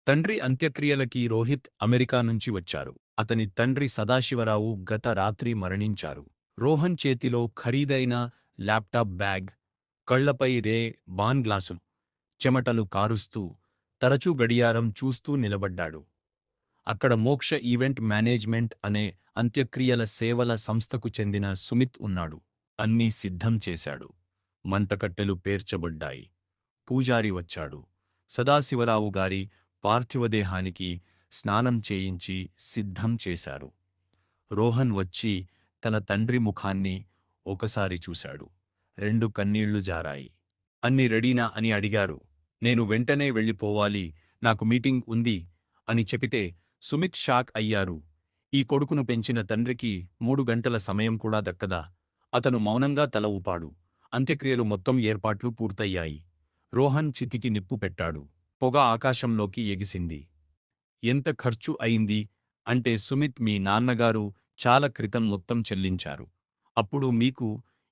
తండ్రి అంత్యక్రియలకి రోహిత్ అమెరికా నుంచి వచ్చారు. అతని తండ్రి సదాశివరావు గత రాత్రి మరణించారు. రోహన్ చేతిలో ఖరీదైన ల్యాప్టాప్ బ్యాగ్, కళ్లపై బాన్ గ్లాసులు, చెమటలు కారుస్తూ తరచూ గడియారం చూస్తూ నిలబడ్డాడు. అక్కడ మోక్ష ఈవెంట్ మేనేజ్మెంట్ అనే అంత్యక్రియల సేవల సంస్థకు చెందిన సుమిత్ ఉన్నాడు. అన్నీ సిద్ధం చేశాడు. మంటకట్టెలు పేర్చబడ్డాయి. పూజారి వచ్చాడు. సదాశివరావు గారి పార్థివదేహానికి స్నానం చేయించి సిద్ధం చేశారు. రోహన్ వచ్చి తన తండ్రి ముఖాన్ని ఒకసారి చూశాడు. 2 కన్నీళ్లు జారాయి. అన్ని రెడీనా అని అడిగారు. నేను వెంటనే వెళ్ళిపోవాలి, నాకు మీటింగ్ ఉంది అని చెపితే సుమిత్ షాక్ అయ్యారు. ఈ కొడుకును పెంచిన తండ్రికి 3 గంటల సమయం కూడా దక్కదా? అతను మౌనంగా తల ఊపాడు. అంత్యక్రియలు మొత్తం ఏర్పాట్లు పూర్తయ్యాయి. రోహన్ చితికి నిప్పు పెట్టాడు. పొగ ఆకాశంలోకి ఎగిసింది. ఎంత ఖర్చు అయింది అంటే సుమిత్ మీ నాన్నగారు చాలా క్రితం మొత్తం చెల్లించారు. అప్పుడు మీకు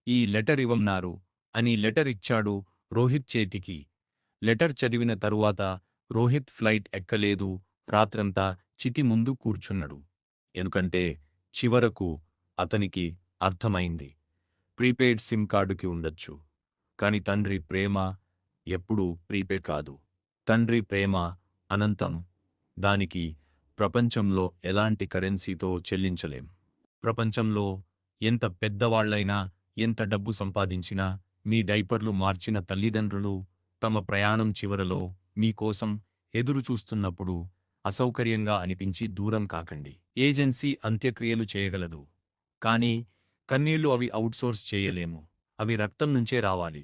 ఈ లెటర్ ఇవ్వమన్నారు అని లెటర్ ఇచ్చాడు రోహిత్ చేతికి. లెటర్ చదివిన తరువాత రోహిత్ ఫ్లైట్ ఎక్కలేదు. రాత్రంతా చితి ముందు కూర్చున్నాడు. ఎందుకంటే చివరకు అతనికి అర్థమైంది. ప్రీపెయిడ్ సిమ్ కార్డుకి ఉండొచ్చు, కాని తండ్రి ప్రేమ ఎప్పుడూ ప్రీపెయిడ్ కాదు. తండ్రి ప్రేమ అనంతం. దానికి ప్రపంచంలో ఎలాంటి కరెన్సీతో చెల్లించలేం. ప్రపంచంలో ఎంత పెద్దవాళ్లైనా, ఎంత డబ్బు సంపాదించినా, మీ డైపర్లు మార్చిన తల్లిదండ్రులు తమ ప్రయాణం చివరలో మీకోసం ఎదురుచూస్తున్నప్పుడు అసౌకర్యంగా అనిపించి దూరం కాకండి. ఏజెన్సీ అంత్యక్రియలు చేయగలదు, కానీ కన్నీళ్లు అవి అవుట్సోర్స్ చేయలేము. అవి రక్తం నుంచే రావాలి.